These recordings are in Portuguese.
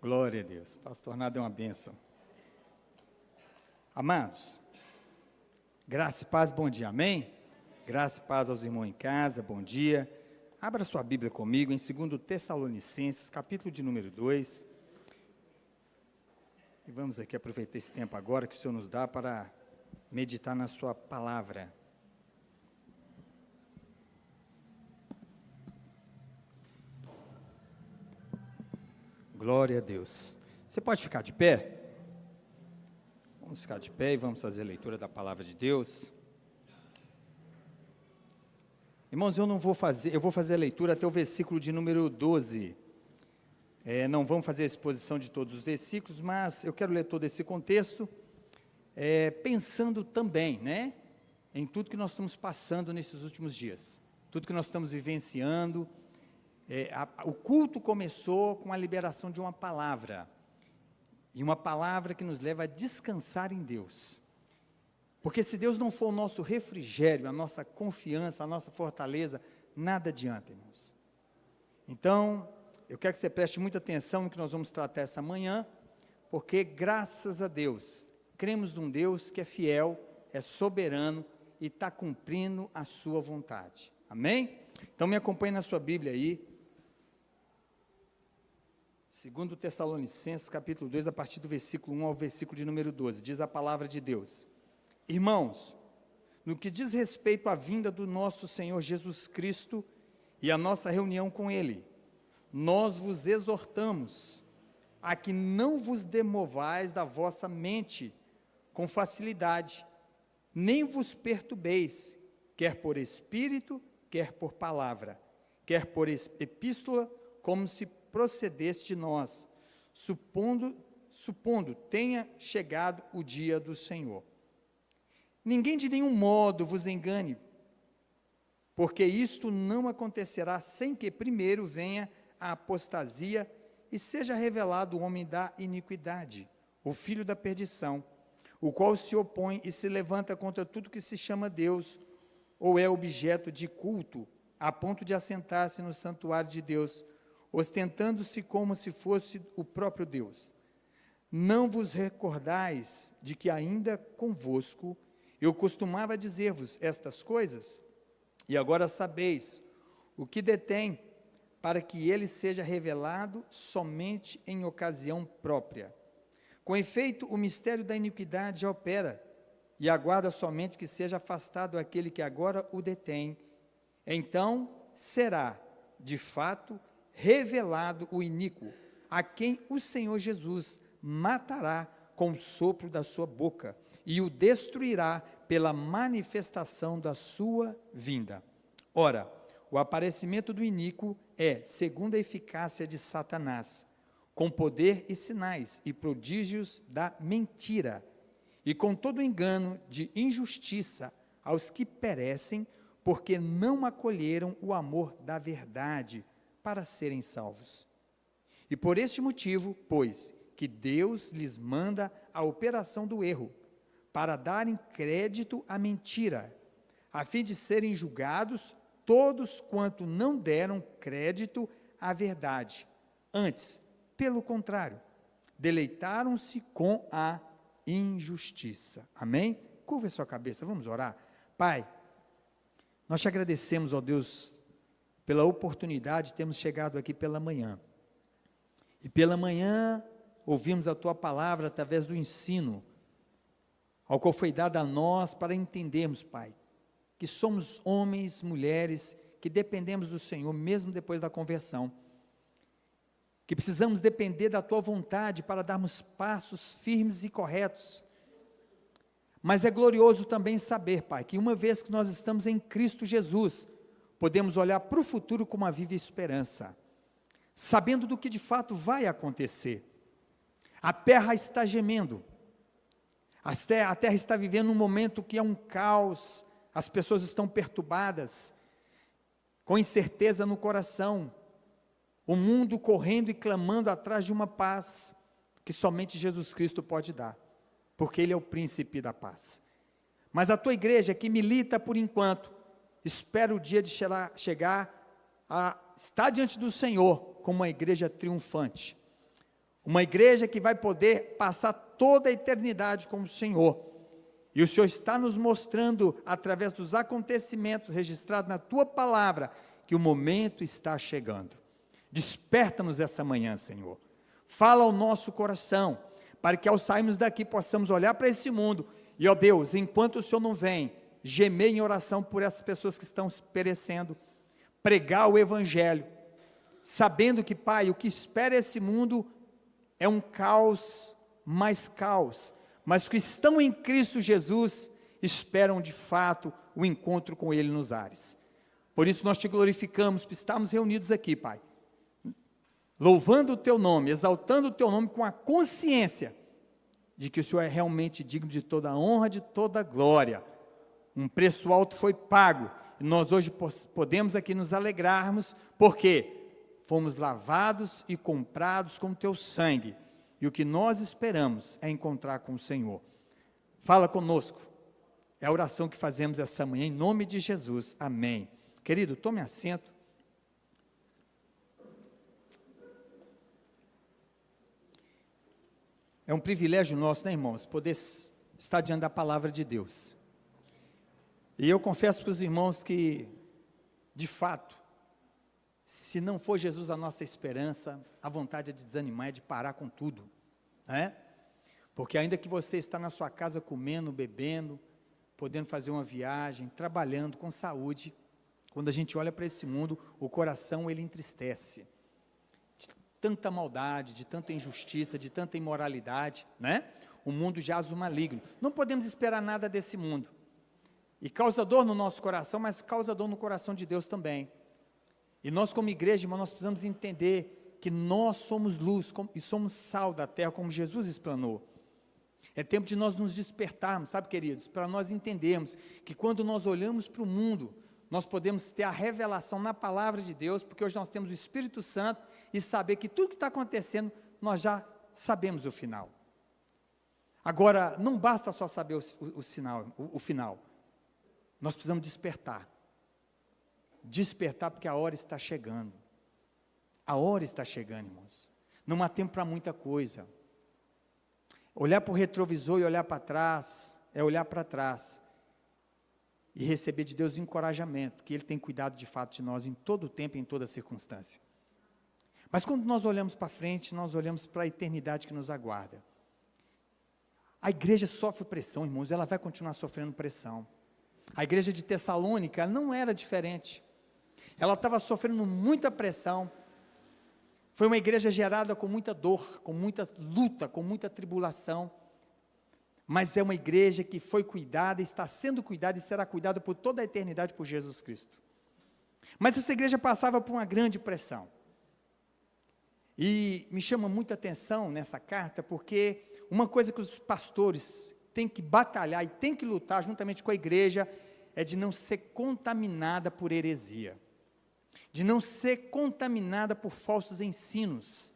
Glória a Deus. Pastor Nada é uma bênção. Amados, graça e paz, bom dia, amém? Graça e paz aos irmãos em casa, bom dia. Abra sua Bíblia comigo em 2 Tessalonicenses, capítulo de número 2. E vamos aqui aproveitar esse tempo agora que o Senhor nos dá para meditar na sua palavra. Glória a Deus. Você pode ficar de pé? Vamos ficar de pé e vamos fazer a leitura da palavra de Deus. Irmãos, eu vou fazer a leitura até o versículo de número 12. Não vamos fazer a exposição de todos os versículos, mas eu quero ler todo esse contexto, pensando também, em tudo que nós estamos passando nesses últimos dias, tudo que nós estamos vivenciando. O culto começou com a liberação de uma palavra, e uma palavra que nos leva a descansar em Deus, porque se Deus não for o nosso refrigério, a nossa confiança, a nossa fortaleza, nada adianta, irmãos. Então, eu quero que você preste muita atenção no que nós vamos tratar essa manhã, porque graças a Deus, cremos num Deus que é fiel, é soberano e está cumprindo a sua vontade, amém? Então me acompanhe na sua Bíblia aí, 2 Tessalonicenses, capítulo 2, a partir do versículo 1 ao versículo de número 12, diz a palavra de Deus: Irmãos, no que diz respeito à vinda do nosso Senhor Jesus Cristo e à nossa reunião com Ele, nós vos exortamos a que não vos demovais da vossa mente com facilidade, nem vos perturbeis, quer por espírito, quer por palavra, quer por epístola, como se procedesse de nós, supondo tenha chegado o dia do Senhor. Ninguém de nenhum modo vos engane, porque isto não acontecerá sem que primeiro venha a apostasia e seja revelado o homem da iniquidade, o filho da perdição, o qual se opõe e se levanta contra tudo que se chama Deus, ou é objeto de culto, a ponto de assentar-se no santuário de Deus, ostentando-se como se fosse o próprio Deus. Não vos recordais de que ainda convosco eu costumava dizer-vos estas coisas? E agora sabeis o que detém, para que ele seja revelado somente em ocasião própria. Com efeito, o mistério da iniquidade já opera, e aguarda somente que seja afastado aquele que agora o detém. Então será, de fato, revelado o iníquo, a quem o Senhor Jesus matará com o sopro da sua boca, e o destruirá pela manifestação da sua vinda. Ora, o aparecimento do iníquo é segundo a eficácia de Satanás, com poder e sinais e prodígios da mentira, e com todo engano de injustiça aos que perecem, porque não acolheram o amor da verdade para serem salvos. E por este motivo, pois, que Deus lhes manda a operação do erro, para darem crédito à mentira, a fim de serem julgados todos quanto não deram crédito à verdade. Antes, pelo contrário, deleitaram-se com a injustiça. Amém? Curva a sua cabeça, vamos orar. Pai, nós te agradecemos, ó Deus, pela oportunidade de termos chegado aqui pela manhã. E pela manhã ouvimos a tua palavra através do ensino, ao qual foi dado a nós para entendermos, Pai, que somos homens, mulheres, que dependemos do Senhor, mesmo depois da conversão, que precisamos depender da tua vontade para darmos passos firmes e corretos. Mas é glorioso também saber, Pai, que uma vez que nós estamos em Cristo Jesus, podemos olhar para o futuro com uma viva esperança, sabendo do que de fato vai acontecer. A terra está gemendo, a terra está vivendo um momento que é um caos, as pessoas estão perturbadas, com incerteza no coração, o mundo correndo e clamando atrás de uma paz, que somente Jesus Cristo pode dar, porque Ele é o príncipe da paz. Mas a tua igreja que milita por enquanto, espera o dia de chegar a estar diante do Senhor como uma igreja triunfante, Uma igreja que vai poder passar toda a eternidade com o Senhor. E o Senhor está nos mostrando, através dos acontecimentos registrados na Tua palavra, que o momento está chegando. Desperta-nos essa manhã, Senhor. Fala ao nosso coração, para que ao sairmos daqui possamos olhar para esse mundo e, ó Deus, enquanto o Senhor não vem, gemer em oração por essas pessoas que estão perecendo, pregar o Evangelho, sabendo que, Pai, o que espera esse mundo é um caos, mais caos, mas os que estão em Cristo Jesus esperam de fato o encontro com Ele nos ares. Por isso nós te glorificamos por estarmos reunidos aqui, Pai, louvando o Teu nome, exaltando o Teu nome com a consciência de que o Senhor é realmente digno de toda a honra, de toda a glória. Um preço alto foi pago, e nós hoje podemos aqui nos alegrarmos, porque fomos lavados e comprados com o Teu sangue, e o que nós esperamos é encontrar com o Senhor. Fala conosco, é a oração que fazemos essa manhã, em nome de Jesus, amém. Querido, tome assento. É um privilégio nosso, né, irmãos, poder estar diante da palavra de Deus. E eu confesso para os irmãos que, de fato, se não for Jesus a nossa esperança, a vontade é de desanimar, é de parar com tudo, né? Porque ainda que você está na sua casa comendo, bebendo, podendo fazer uma viagem, trabalhando com saúde, quando a gente olha para esse mundo, o coração ele entristece. De tanta maldade, de tanta injustiça, de tanta imoralidade, né? O mundo jaz o maligno. Não podemos esperar nada desse mundo. E causa dor no nosso coração, mas causa dor no coração de Deus também. E nós como igreja, irmão, nós precisamos entender que nós somos luz e somos sal da terra, como Jesus explanou. É tempo de nós nos despertarmos, sabe, queridos, para nós entendermos que quando nós olhamos para o mundo, nós podemos ter a revelação na palavra de Deus, porque hoje nós temos o Espírito Santo, e saber que tudo que está acontecendo, nós já sabemos o final. Agora, não basta só saber o final, nós precisamos despertar. Despertar porque a hora está chegando. A hora está chegando, irmãos. Não há tempo para muita coisa. Olhar para o retrovisor e olhar para trás, é olhar para trás. E receber de Deus encorajamento, que Ele tem cuidado de fato de nós em todo o tempo e em toda circunstância. Mas quando nós olhamos para frente, nós olhamos para a eternidade que nos aguarda. A igreja sofre pressão, irmãos, ela vai continuar sofrendo pressão. A igreja de Tessalônica não era diferente. Ela estava sofrendo muita pressão. Foi uma igreja gerada com muita dor, com muita luta, com muita tribulação. Mas é uma igreja que foi cuidada, está sendo cuidada e será cuidada por toda a eternidade por Jesus Cristo. Mas essa igreja passava por uma grande pressão. E me chama muita atenção nessa carta, porque uma coisa que os pastores têm que batalhar e têm que lutar juntamente com a igreja é de não ser contaminada por heresia, de não ser contaminada por falsos ensinos.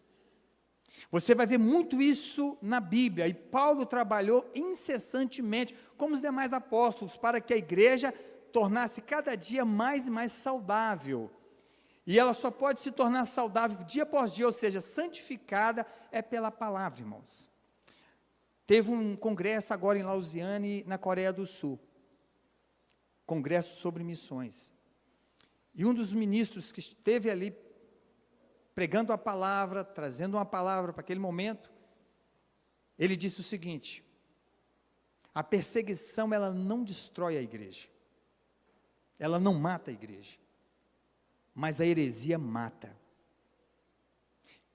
Você vai ver muito isso na Bíblia, e Paulo trabalhou incessantemente, como os demais apóstolos, para que a igreja tornasse cada dia mais e mais saudável. E ela só pode se tornar saudável dia após dia, ou seja, santificada, é pela palavra, irmãos. Teve um congresso agora em Lausanne, na Coreia do Sul, congresso sobre missões, e um dos ministros que esteve ali, pregando a palavra, trazendo uma palavra para aquele momento, ele disse o seguinte: a perseguição, ela não destrói a igreja, ela não mata a igreja, mas a heresia mata.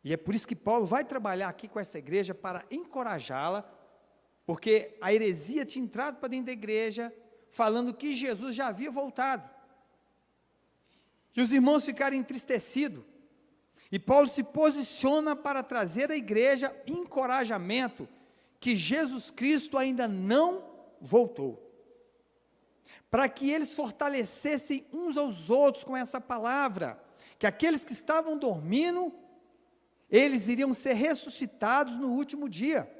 E é por isso que Paulo vai trabalhar aqui com essa igreja para encorajá-la, porque a heresia tinha entrado para dentro da igreja, falando que Jesus já havia voltado. E os irmãos ficaram entristecidos. E Paulo se posiciona para trazer à igreja encorajamento, que Jesus Cristo ainda não voltou. Para que eles fortalecessem uns aos outros com essa palavra, que aqueles que estavam dormindo, eles iriam ser ressuscitados no último dia.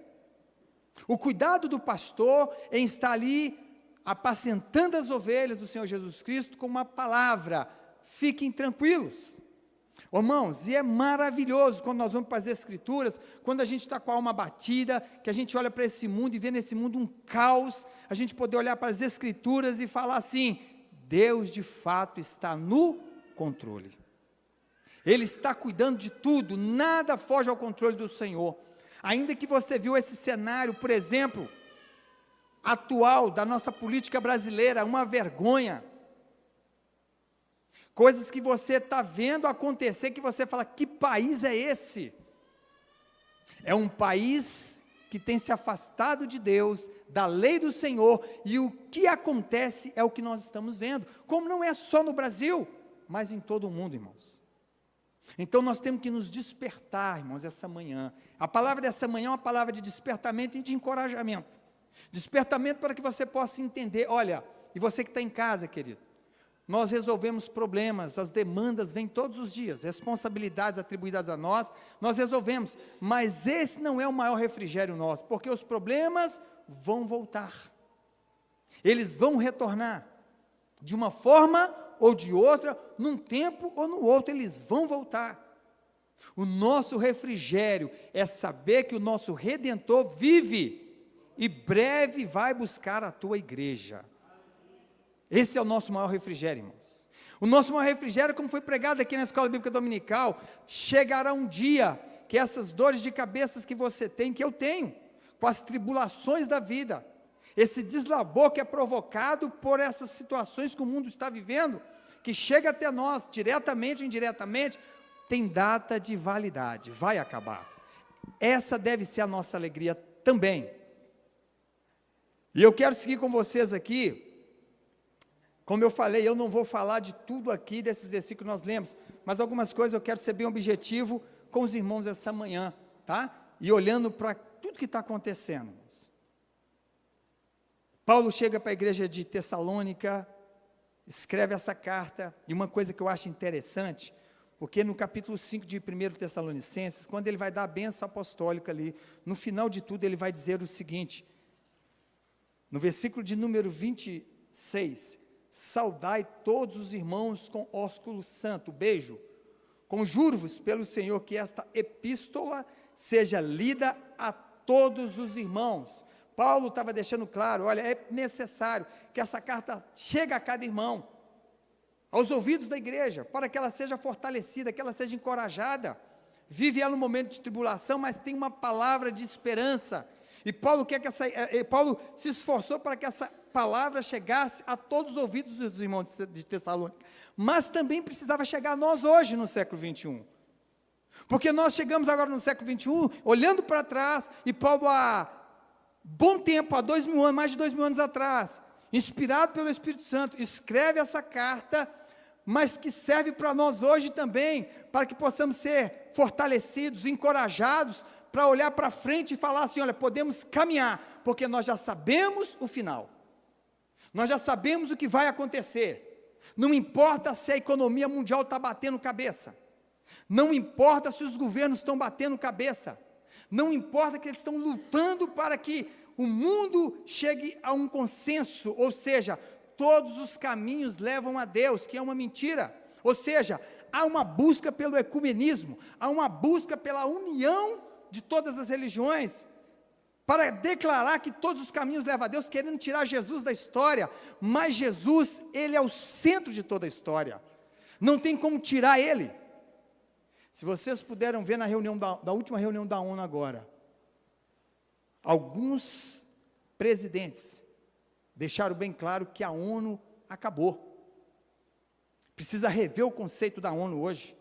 O cuidado do pastor em estar ali, apacentando as ovelhas do Senhor Jesus Cristo, com uma palavra: fiquem tranquilos. Irmãos, e é maravilhoso quando nós vamos para as Escrituras, quando a gente está com a alma abatida, que a gente olha para esse mundo e vê nesse mundo um caos, a gente poder olhar para as Escrituras e falar assim: Deus de fato está no controle. Ele está cuidando de tudo, nada foge ao controle do Senhor. Ainda que você viu esse cenário, por exemplo, atual da nossa política brasileira, uma vergonha. Coisas que você está vendo acontecer, que você fala: que país é esse? É um país que tem se afastado de Deus, da lei do Senhor, e o que acontece é o que nós estamos vendo, como não é só no Brasil, mas em todo o mundo, irmãos. Então nós temos que nos despertar, irmãos, essa manhã. A palavra dessa manhã é uma palavra de despertamento e de encorajamento. Despertamento para que você possa entender. Olha, e você que está em casa, querido, nós resolvemos problemas, as demandas vêm todos os dias, responsabilidades atribuídas a nós resolvemos, mas esse não é o maior refrigério nosso, porque os problemas vão voltar, eles vão retornar, de uma forma ou de outra, num tempo ou no outro, eles vão voltar. O nosso refrigério é saber que o nosso Redentor vive, e breve vai buscar a tua igreja. Esse é o nosso maior refrigério, irmãos. O nosso maior refrigério, como foi pregado aqui na Escola Bíblica Dominical, chegará um dia que essas dores de cabeças que você tem, que eu tenho, com as tribulações da vida, esse deslabor que é provocado por essas situações que o mundo está vivendo, que chega até nós, diretamente ou indiretamente, tem data de validade, vai acabar. Essa deve ser a nossa alegria também. E eu quero seguir com vocês aqui. Como eu falei, eu não vou falar de tudo aqui, desses versículos que nós lemos, mas algumas coisas eu quero ser bem objetivo com os irmãos essa manhã, tá? E olhando para tudo que está acontecendo. Paulo chega para a igreja de Tessalônica, escreve essa carta, e uma coisa que eu acho interessante, porque no capítulo 5 de 1 Tessalonicenses, quando ele vai dar a bênção apostólica ali, no final de tudo ele vai dizer o seguinte, no versículo de número 26, saudai todos os irmãos com ósculo santo, beijo, conjuro-vos pelo Senhor que esta epístola seja lida a todos os irmãos. Paulo estava deixando claro, olha, é necessário que essa carta chegue a cada irmão, aos ouvidos da igreja, para que ela seja fortalecida, que ela seja encorajada. Vive ela um momento de tribulação, mas tem uma palavra de esperança, e Paulo Paulo se esforçou para que essa palavra chegasse a todos os ouvidos dos irmãos de Tessalônica, mas também precisava chegar a nós hoje no século 21, porque nós chegamos agora no século 21, olhando para trás, e Paulo há bom tempo, há 2000 anos, mais de 2000 anos atrás, inspirado pelo Espírito Santo, escreve essa carta, mas que serve para nós hoje também, para que possamos ser fortalecidos, encorajados, para olhar para frente e falar assim, olha, podemos caminhar, porque nós já sabemos o final, nós já sabemos o que vai acontecer, não importa se a economia mundial está batendo cabeça, não importa se os governos estão batendo cabeça, não importa que eles estão lutando para que o mundo chegue a um consenso, ou seja, todos os caminhos levam a Deus, que é uma mentira, ou seja, há uma busca pelo ecumenismo, há uma busca pela união de todas as religiões, para declarar que todos os caminhos levam a Deus, querendo tirar Jesus da história, mas Jesus, ele é o centro de toda a história, não tem como tirar ele. Se vocês puderam ver na reunião da última reunião da ONU agora, alguns presidentes deixaram bem claro que a ONU acabou, precisa rever o conceito da ONU hoje.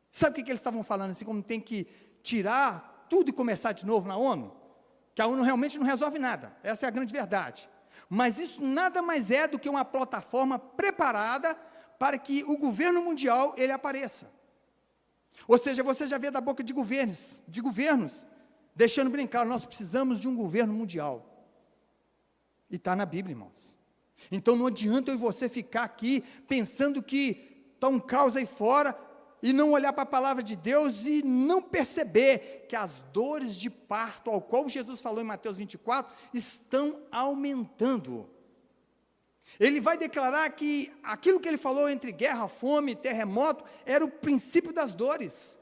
Sabe o que eles estavam falando, assim como tem que tirar tudo e começar de novo na ONU? Que a ONU realmente não resolve nada, essa é a grande verdade, mas isso nada mais é do que uma plataforma preparada para que o governo mundial, ele apareça. Ou seja, você já vê da boca de governos, deixando bem claro, nós precisamos de um governo mundial, e está na Bíblia, irmãos. Então não adianta eu e você ficar aqui, pensando que está um caos aí fora, e não olhar para a palavra de Deus, e não perceber que as dores de parto, ao qual Jesus falou em Mateus 24, estão aumentando. Ele vai declarar que aquilo que ele falou entre guerra, fome, terremoto, era o princípio das dores.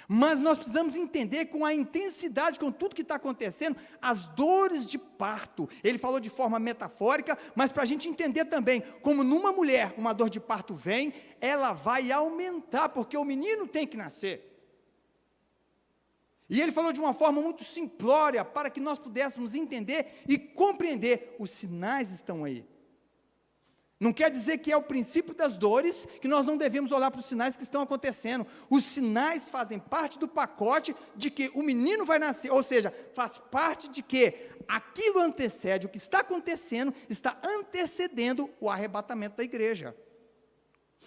Mas nós precisamos entender com a intensidade, com tudo que está acontecendo, as dores de parto. Ele falou de forma metafórica, mas para a gente entender também, como numa mulher uma dor de parto vem, ela vai aumentar, porque o menino tem que nascer. E ele falou de uma forma muito simplória, para que nós pudéssemos entender e compreender, os sinais estão aí. Não quer dizer que é o princípio das dores, que nós não devemos olhar para os sinais que estão acontecendo. Os sinais fazem parte do pacote de que o menino vai nascer, ou seja, faz parte de que aquilo antecede, o que está acontecendo, está antecedendo o arrebatamento da igreja.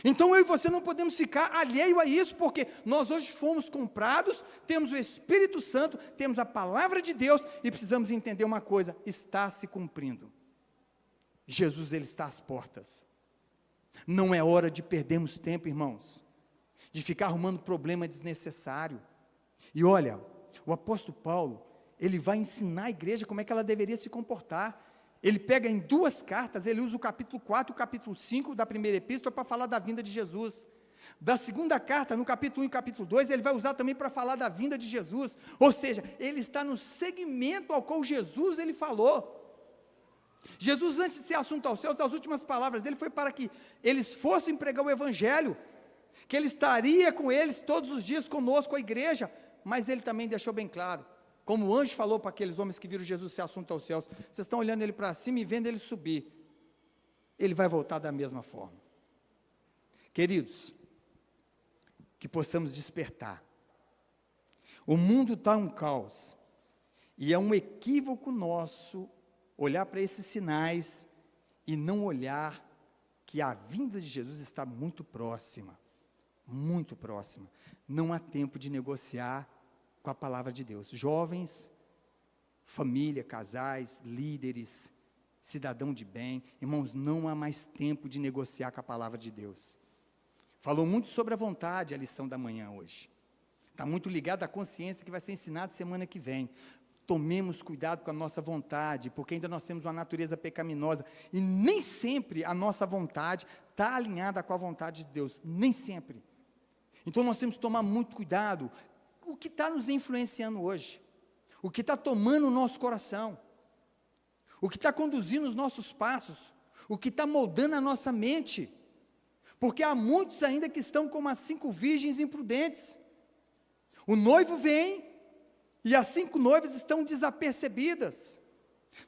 Então eu e você não podemos ficar alheio a isso, porque nós hoje fomos comprados, temos o Espírito Santo, temos a palavra de Deus, e precisamos entender uma coisa, está se cumprindo. Jesus, ele está às portas. Não é hora de perdermos tempo, irmãos, de ficar arrumando problema desnecessário. E olha, o apóstolo Paulo, ele vai ensinar a igreja como é que ela deveria se comportar. Ele pega em 2 cartas, ele usa o capítulo 4 e o capítulo 5 da primeira epístola para falar da vinda de Jesus. Da segunda carta, no capítulo 1 e capítulo 2, ele vai usar também para falar da vinda de Jesus. Ou seja, ele está no segmento ao qual Jesus ele falou. Jesus, antes de ser assunto aos céus, as últimas palavras dele foi para que eles fossem pregar o evangelho, que ele estaria com eles todos os dias conosco, a igreja, mas ele também deixou bem claro, como o anjo falou para aqueles homens que viram Jesus ser assunto aos céus, vocês estão olhando ele para cima e vendo ele subir, ele vai voltar da mesma forma. Queridos, que possamos despertar. O mundo está um caos, e é um equívoco nosso olhar para esses sinais e não olhar que a vinda de Jesus está muito próxima, muito próxima. Não há tempo de negociar com a palavra de Deus. Jovens, família, casais, líderes, cidadão de bem, irmãos, não há mais tempo de negociar com a palavra de Deus. Falou muito sobre a vontade, a lição da manhã hoje. Está muito ligado à consciência que vai ser ensinada semana que vem. Tomemos cuidado com a nossa vontade, porque ainda nós temos uma natureza pecaminosa, e nem sempre a nossa vontade está alinhada com a vontade de Deus, nem sempre. Então nós temos que tomar muito cuidado, o que está nos influenciando hoje, o que está tomando o nosso coração, o que está conduzindo os nossos passos, o que está moldando a nossa mente, porque há muitos ainda que estão como as 5 virgens imprudentes. O noivo vem, e as 5 noivas estão desapercebidas.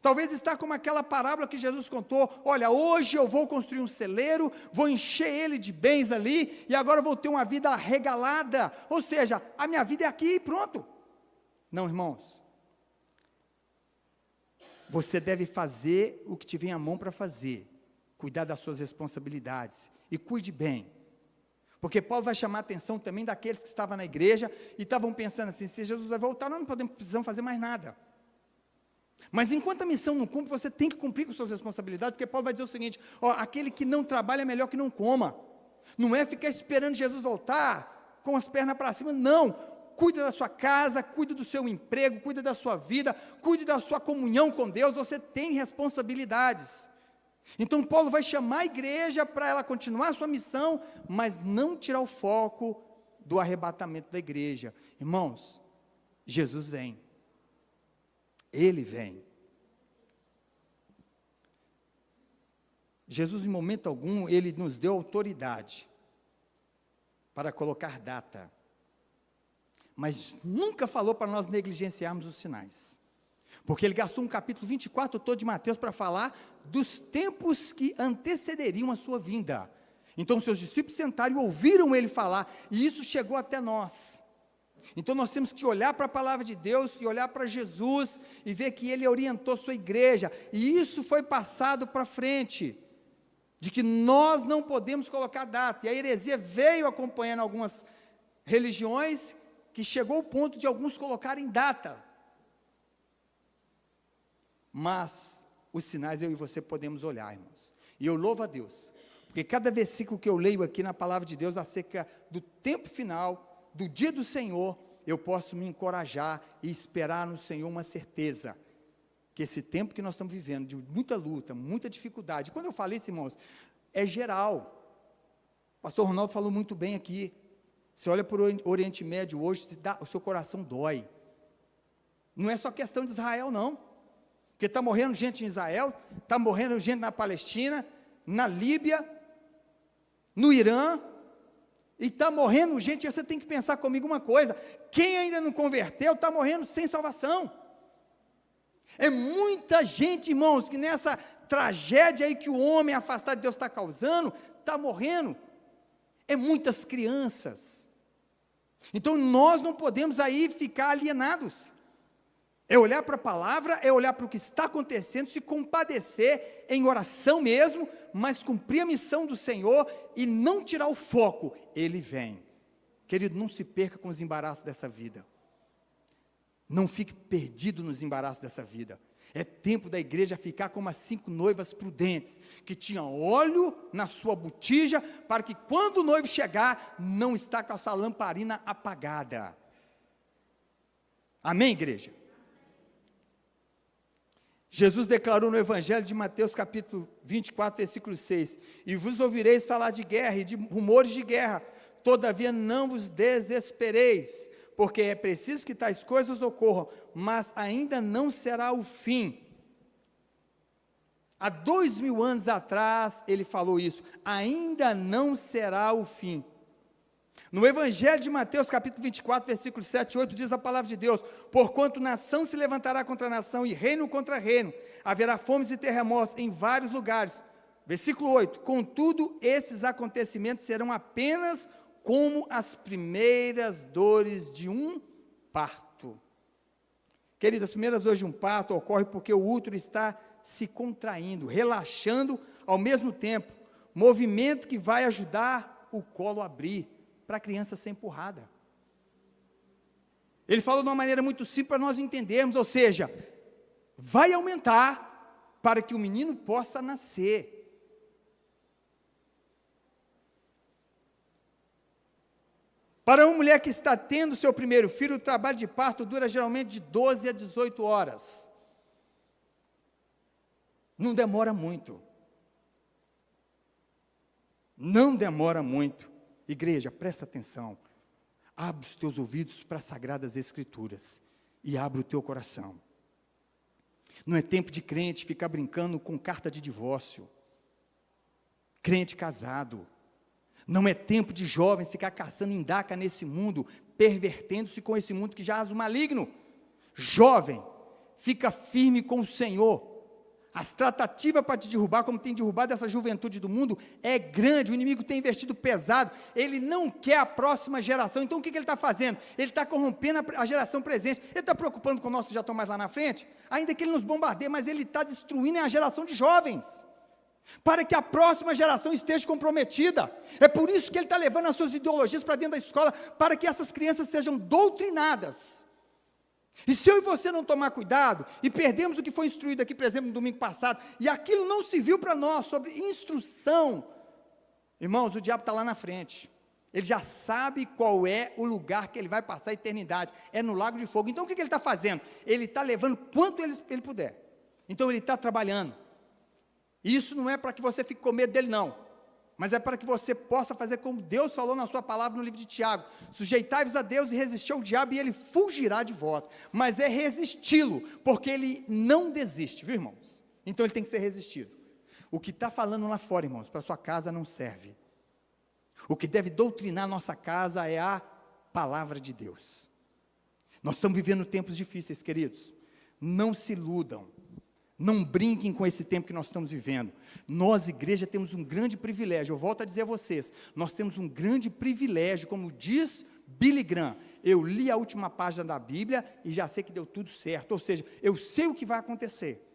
Talvez está como aquela parábola que Jesus contou, olha, hoje eu vou construir um celeiro, vou encher ele de bens ali, e agora eu vou ter uma vida regalada, ou seja, a minha vida é aqui e pronto. Não, irmãos, você deve fazer o que te vem à mão para fazer, cuidar das suas responsabilidades, e cuide bem. Porque Paulo vai chamar a atenção também daqueles que estavam na igreja e estavam pensando assim, se Jesus vai voltar, nós não precisamos fazer mais nada. Mas enquanto a missão não cumpre, você tem que cumprir com suas responsabilidades, porque Paulo vai dizer o seguinte, ó, aquele que não trabalha é melhor que não coma. Não é ficar esperando Jesus voltar com as pernas para cima, não. Cuida da sua casa, cuida do seu emprego, cuida da sua vida, cuide da sua comunhão com Deus, você tem responsabilidades. Então Paulo vai chamar a igreja para ela continuar a sua missão, mas não tirar o foco do arrebatamento da igreja. Irmãos, Jesus vem. Ele vem. Jesus, em momento algum, ele nos deu autoridade para colocar data, mas nunca falou para nós negligenciarmos os sinais. Porque ele gastou um capítulo 24 todo de Mateus para falar dos tempos que antecederiam a sua vinda. Então, seus discípulos sentaram e ouviram ele falar, e isso chegou até nós. Então, nós temos que olhar para a palavra de Deus, e olhar para Jesus, e ver que ele orientou sua igreja, e isso foi passado para frente, de que nós não podemos colocar data, e a heresia veio acompanhando algumas religiões, que chegou ao ponto de alguns colocarem data. Mas os sinais eu e você podemos olhar, irmãos. E eu louvo a Deus, porque cada versículo que eu leio aqui na palavra de Deus acerca do tempo final, do dia do Senhor, eu posso me encorajar e esperar no Senhor uma certeza, que esse tempo que nós estamos vivendo, de muita luta, muita dificuldade, quando eu falei isso, irmãos, é geral. O pastor Ronaldo falou muito bem aqui. Você olha para o Oriente Médio hoje, o seu coração dói. Não é só questão de Israel, não. Porque está morrendo gente em Israel, está morrendo gente na Palestina, na Líbia, no Irã, e está morrendo gente, e você tem que pensar comigo uma coisa, quem ainda não converteu, está morrendo sem salvação. É muita gente, irmãos, que nessa tragédia aí que o homem afastado de Deus está causando, está morrendo. É muitas crianças. Então nós não podemos aí ficar alienados. É olhar para a palavra, é olhar para o que está acontecendo, se compadecer em oração mesmo, mas cumprir a missão do Senhor e não tirar o foco. Ele vem. Querido, não se perca com os embaraços dessa vida. Não fique perdido nos embaraços dessa vida. É tempo da igreja ficar como as 5 noivas prudentes, que tinham óleo na sua botija, para que quando o noivo chegar, não está com a sua lamparina apagada. Amém, igreja? Jesus declarou no Evangelho de Mateus, capítulo 24, versículo 6, e vos ouvireis falar de guerra e de rumores de guerra, todavia não vos desespereis, porque é preciso que tais coisas ocorram, mas ainda não será o fim. Há 2000 anos atrás, ele falou isso, ainda não será o fim. No Evangelho de Mateus, capítulo 24, versículos 7 e 8, diz a palavra de Deus, porquanto nação se levantará contra nação, e reino contra reino, haverá fomes e terremotos em vários lugares. Versículo 8, contudo, esses acontecimentos serão apenas como as primeiras dores de um parto. Querido, as primeiras dores de um parto ocorrem porque o útero está se contraindo, relaxando ao mesmo tempo, movimento que vai ajudar o colo a abrir, para a criança ser empurrada. Ele falou de uma maneira muito simples para nós entendermos, ou seja, vai aumentar para que o menino possa nascer. Para uma mulher que está tendo seu primeiro filho, o trabalho de parto dura geralmente de 12 a 18 horas. Não demora muito. Não demora muito. Igreja, presta atenção, abre os teus ouvidos para as Sagradas Escrituras e abre o teu coração. Não é tempo de crente ficar brincando com carta de divórcio, crente casado. Não é tempo de jovens ficar caçando indaca nesse mundo, pervertendo-se com esse mundo que jaz o maligno. Jovem, fica firme com o Senhor. As tratativas para te derrubar, como tem derrubado essa juventude do mundo, é grande, o inimigo tem investido pesado, ele não quer a próxima geração, então o que ele está fazendo? Ele está corrompendo a geração presente, ele está preocupando com o nosso que já estão mais lá na frente, ainda que ele nos bombardeie, mas ele está destruindo a geração de jovens, para que a próxima geração esteja comprometida. É por isso que ele está levando as suas ideologias para dentro da escola, para que essas crianças sejam doutrinadas. E se eu e você não tomar cuidado, e perdemos o que foi instruído aqui, por exemplo, no domingo passado, e aquilo não se viu para nós, sobre instrução, irmãos, o diabo está lá na frente, ele já sabe qual é o lugar que ele vai passar a eternidade, é no lago de fogo. Então o que ele está fazendo? Ele está levando quanto ele puder, então ele está trabalhando, e isso não é para que você fique com medo dele não, mas é para que você possa fazer como Deus falou na sua palavra no livro de Tiago, sujeitai-vos a Deus e resistir ao diabo e ele fugirá de vós, mas é resisti-lo, porque ele não desiste, viu irmãos? Então ele tem que ser resistido. O que está falando lá fora, irmãos, para a sua casa não serve. O que deve doutrinar a nossa casa é a palavra de Deus. Nós estamos vivendo tempos difíceis, queridos, não se iludam. Não brinquem com esse tempo que nós estamos vivendo. Nós, igreja, temos um grande privilégio. Eu volto a dizer a vocês, nós temos um grande privilégio, como diz Billy Graham. Eu li a última página da Bíblia e já sei que deu tudo certo. Ou seja, eu sei o que vai acontecer.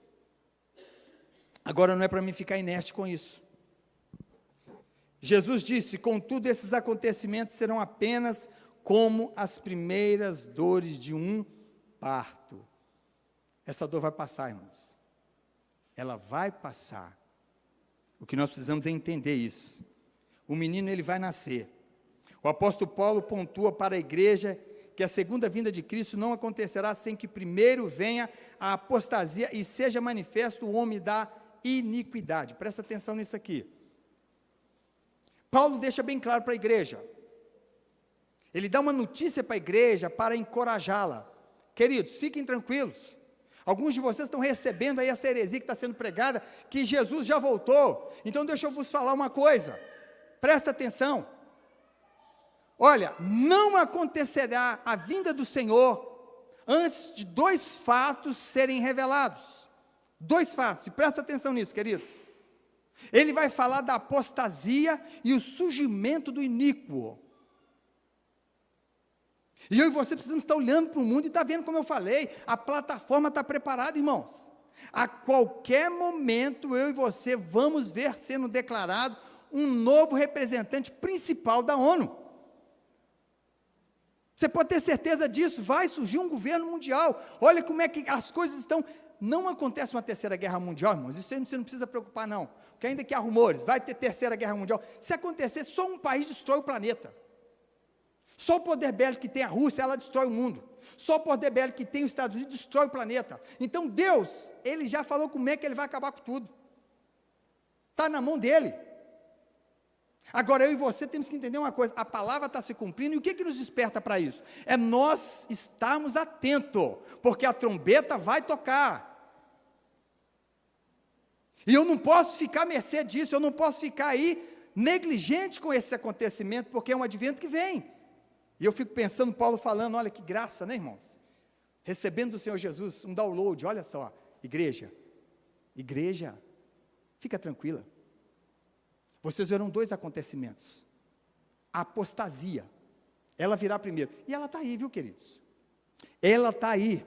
Agora não é para mim ficar inerte com isso. Jesus disse, contudo esses acontecimentos serão apenas como as primeiras dores de um parto. Essa dor vai passar, irmãos. Ela vai passar. O que nós precisamos é entender isso. O menino, ele vai nascer. O apóstolo Paulo pontua para a igreja que a segunda vinda de Cristo não acontecerá sem que primeiro venha a apostasia e seja manifesto o homem da iniquidade. Presta atenção nisso aqui. Paulo deixa bem claro para a igreja. Ele dá uma notícia para a igreja para encorajá-la. Queridos, fiquem tranquilos. Alguns de vocês estão recebendo aí essa heresia que está sendo pregada, que Jesus já voltou. Então deixa eu vos falar uma coisa. Presta atenção. Olha, não acontecerá a vinda do Senhor antes de 2 fatos serem revelados. 2 fatos, e presta atenção nisso, queridos. Ele vai falar da apostasia e o surgimento do iníquo. E eu e você precisamos estar olhando para o mundo e estar vendo, como eu falei, a plataforma está preparada, irmãos. A qualquer momento, eu e você vamos ver sendo declarado um novo representante principal da ONU. Você pode ter certeza disso, vai surgir um governo mundial. Olha como é que as coisas estão. Não acontece uma terceira guerra mundial, irmãos, isso você não precisa preocupar não. Porque ainda que há rumores, vai ter terceira guerra mundial. Se acontecer, só um país destrói o planeta. Só o poder bélico que tem a Rússia, ela destrói o mundo. Só o poder bélico que tem os Estados Unidos destrói o planeta. Então Deus, Ele já falou como é que Ele vai acabar com tudo. Está na mão dEle. Agora eu e você temos que entender uma coisa, a palavra está se cumprindo, e o que nos desperta para isso? É nós estarmos atentos, porque a trombeta vai tocar. E eu não posso ficar à mercê disso, eu não posso ficar aí negligente com esse acontecimento, porque é um advento que vem. E eu fico pensando, Paulo falando, olha que graça, né, irmãos? Recebendo do Senhor Jesus um download, olha só, igreja, fica tranquila. Vocês verão 2 acontecimentos. A apostasia, ela virá primeiro. E ela está aí, viu, queridos? Ela está aí.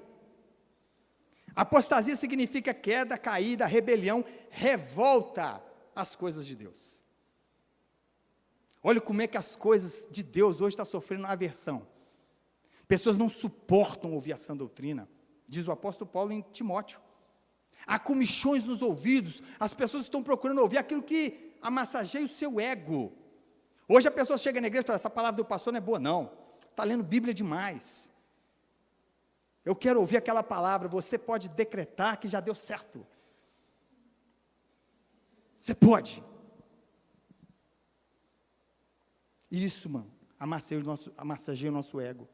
Apostasia significa queda, caída, rebelião, revolta às coisas de Deus. Olha como é que as coisas de Deus hoje estão sofrendo aversão. Pessoas não suportam ouvir a sã doutrina, diz o apóstolo Paulo em Timóteo. Há comichões nos ouvidos, as pessoas estão procurando ouvir aquilo que amassageia o seu ego. Hoje a pessoa chega na igreja e fala, essa palavra do pastor não é boa não, está lendo Bíblia demais. Eu quero ouvir aquela palavra, você pode decretar que já deu certo. Você pode. Isso, mano, amassageia o nosso ego.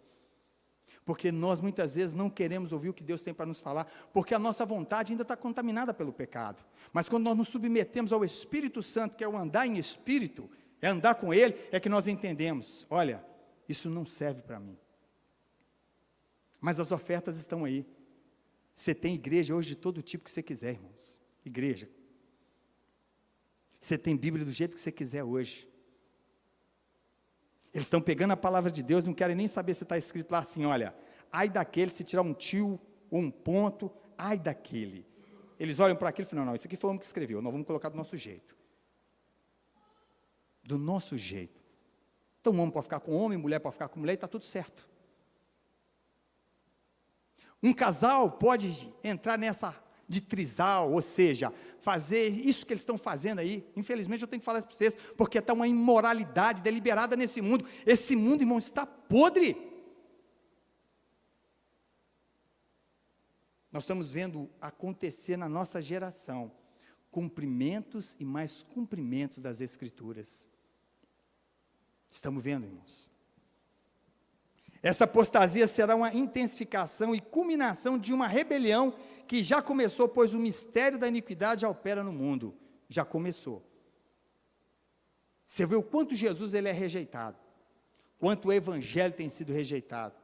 Porque nós muitas vezes não queremos ouvir o que Deus tem para nos falar, porque a nossa vontade ainda está contaminada pelo pecado. Mas quando nós nos submetemos ao Espírito Santo, que é o andar em Espírito, é andar com Ele, é que nós entendemos, olha, isso não serve para mim. Mas as ofertas estão aí. Você tem igreja hoje de todo tipo que você quiser, irmãos. Igreja. Você tem Bíblia do jeito que você quiser hoje. Eles estão pegando a palavra de Deus, não querem nem saber se está escrito lá assim, olha, ai daquele, se tirar um tio ou um ponto, ai daquele. Eles olham para aquilo e falam, não, isso aqui foi o homem que escreveu, nós vamos colocar do nosso jeito. Do nosso jeito. Então, homem pode ficar com homem, mulher pode ficar com mulher, e está tudo certo. Um casal pode entrar nessa de trisal, ou seja, fazer isso que eles estão fazendo aí. Infelizmente eu tenho que falar isso para vocês, porque está uma imoralidade deliberada nesse mundo. Esse mundo, irmãos, está podre. Nós estamos vendo acontecer na nossa geração cumprimentos e mais cumprimentos das Escrituras. Estamos vendo, irmãos. Essa apostasia será uma intensificação e culminação de uma rebelião que já começou, pois o mistério da iniquidade já opera no mundo. Já começou. Você vê o quanto Jesus ele é rejeitado, quanto o Evangelho tem sido rejeitado.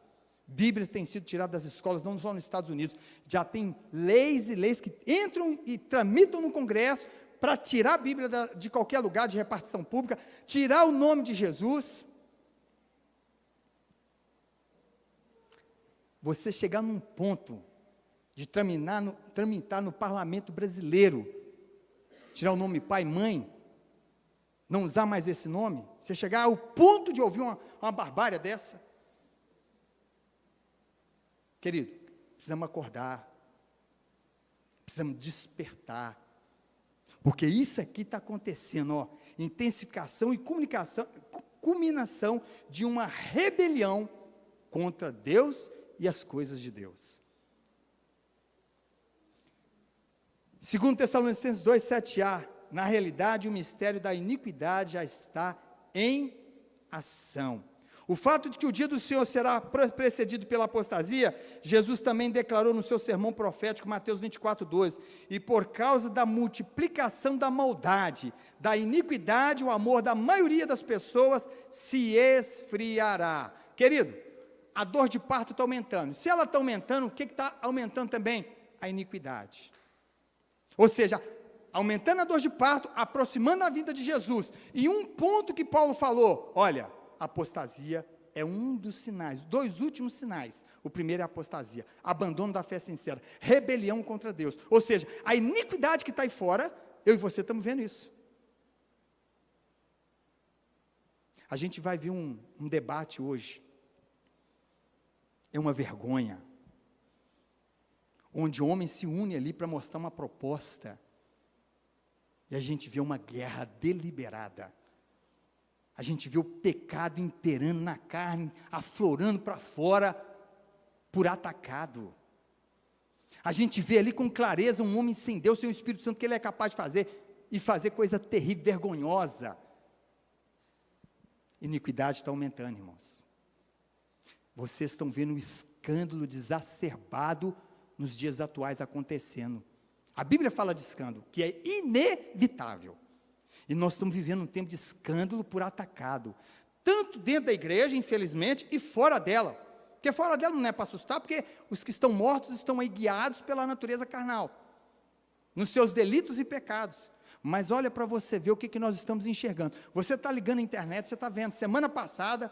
Bíblias têm sido tiradas das escolas, não só nos Estados Unidos. Já tem leis e leis que entram e tramitam no Congresso para tirar a Bíblia de qualquer lugar de repartição pública, tirar o nome de Jesus. Você chegar num ponto de tramitar no parlamento brasileiro, tirar o nome pai e mãe, não usar mais esse nome, você chegar ao ponto de ouvir uma barbárie dessa. Querido, precisamos acordar, precisamos despertar, porque isso aqui está acontecendo, ó, intensificação e culminação de uma rebelião contra Deus e as coisas de Deus. 2 Tessalonicenses 2, 7a, na realidade o mistério da iniquidade já está em ação. O fato de que o dia do Senhor será precedido pela apostasia, Jesus também declarou no seu sermão profético, Mateus 24, 2, e por causa da multiplicação da maldade, da iniquidade, o amor da maioria das pessoas se esfriará. Querido, a dor de parto está aumentando. Se ela está aumentando, o que está aumentando também? A iniquidade. Ou seja, aumentando a dor de parto, aproximando a vinda de Jesus. E um ponto que Paulo falou, olha, apostasia é um dos sinais, 2 últimos sinais. O primeiro é a apostasia, abandono da fé sincera, rebelião contra Deus. Ou seja, a iniquidade que está aí fora, eu e você estamos vendo isso. A gente vai ver um debate hoje, é uma vergonha, onde homens se unem ali para mostrar uma proposta, e a gente vê uma guerra deliberada. A gente vê o pecado imperando na carne, aflorando para fora, por atacado. A gente vê ali com clareza um homem sem Deus, sem o Espírito Santo, que ele é capaz de fazer, e fazer coisa terrível, vergonhosa. Iniquidade está aumentando, irmãos. Vocês estão vendo o escândalo exacerbado nos dias atuais acontecendo. A Bíblia fala de escândalo, que é inevitável. E nós estamos vivendo um tempo de escândalo por atacado, tanto dentro da igreja, infelizmente, e fora dela. Porque fora dela não é para assustar, porque os que estão mortos estão aí guiados pela natureza carnal, nos seus delitos e pecados. Mas olha para você ver o que nós estamos enxergando. Você está ligando a internet, você está vendo, semana passada,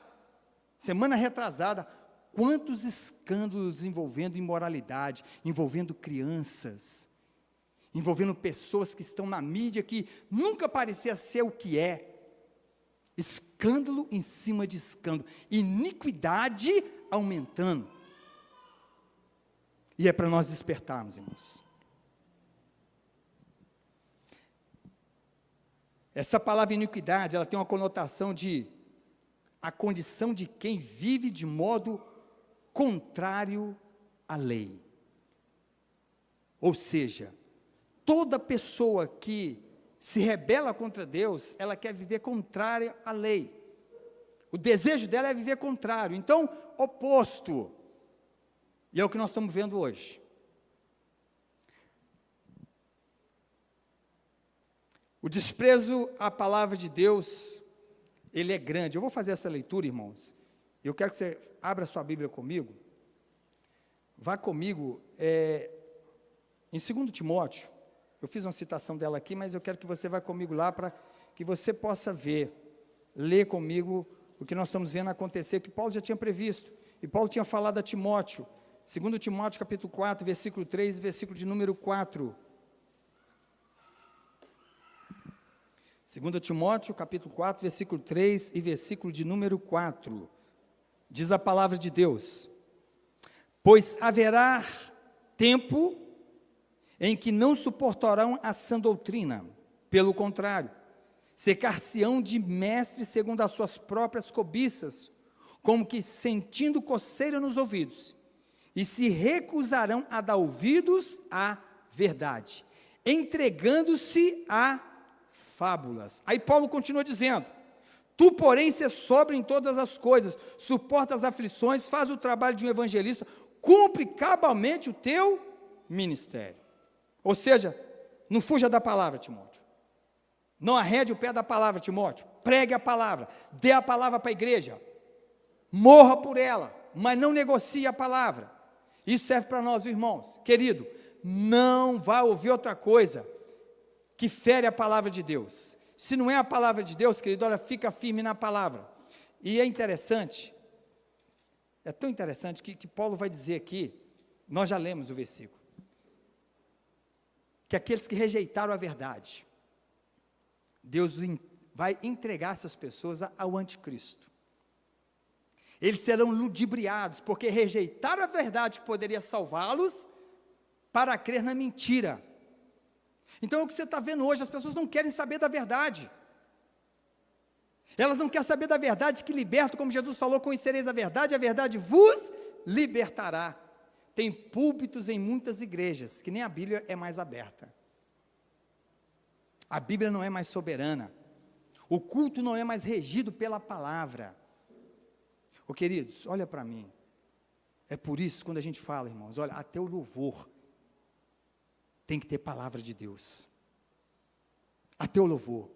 semana retrasada, quantos escândalos envolvendo imoralidade, envolvendo crianças, envolvendo pessoas que estão na mídia, que nunca parecia ser o que é. Escândalo em cima de escândalo, iniquidade aumentando. E é para nós despertarmos, irmãos. Essa palavra iniquidade, ela tem uma conotação de a condição de quem vive de modo contrário à lei. Ou seja, toda pessoa que se rebela contra Deus, ela quer viver contrária à lei. O desejo dela é viver contrário. Então, oposto. E é o que nós estamos vendo hoje. O desprezo à palavra de Deus, ele é grande. Eu vou fazer essa leitura, irmãos. Eu quero que você abra sua Bíblia comigo. Vá comigo em 2 Timóteo. Eu fiz uma citação dela aqui, mas eu quero que você vá comigo lá para que você possa ver, ler comigo o que nós estamos vendo acontecer, que Paulo já tinha previsto. E Paulo tinha falado a Timóteo, 2 Timóteo capítulo 4, versículo 3, versículo de número 4. 2 Timóteo capítulo 4, versículo 3 e versículo de número 4. Diz a palavra de Deus: pois haverá tempo em que não suportarão a sã doutrina, pelo contrário, cercar-se-ão de mestres segundo as suas próprias cobiças, como que sentindo coceira nos ouvidos, e se recusarão a dar ouvidos à verdade, entregando-se a fábulas. Aí Paulo continua dizendo: tu, porém, se sóbrio em todas as coisas, suporta as aflições, faz o trabalho de um evangelista, cumpre cabalmente o teu ministério. Ou seja, não fuja da palavra, Timóteo. Não arrede o pé da palavra, Timóteo. Pregue a palavra, dê a palavra para a igreja. Morra por ela, mas não negocie a palavra. Isso serve para nós, irmãos. Querido, não vá ouvir outra coisa que fere a palavra de Deus. Se não é a palavra de Deus, querido, olha, fica firme na palavra. E é interessante, é tão interessante que Paulo vai dizer aqui, nós já lemos o versículo, que aqueles que rejeitaram a verdade, Deus vai entregar essas pessoas ao anticristo. Eles serão ludibriados, porque rejeitaram a verdade que poderia salvá-los, para crer na mentira. Então, é o que você está vendo hoje, as pessoas não querem saber da verdade. Elas não querem saber da verdade que liberta, como Jesus falou: conhecereis a verdade vos libertará. Tem púlpitos em muitas igrejas, que nem a Bíblia é mais aberta. A Bíblia não é mais soberana. O culto não é mais regido pela palavra. Ô queridos, olha para mim. É por isso, quando a gente fala, irmãos, olha, até o louvor tem que ter palavra de Deus. Até o louvor.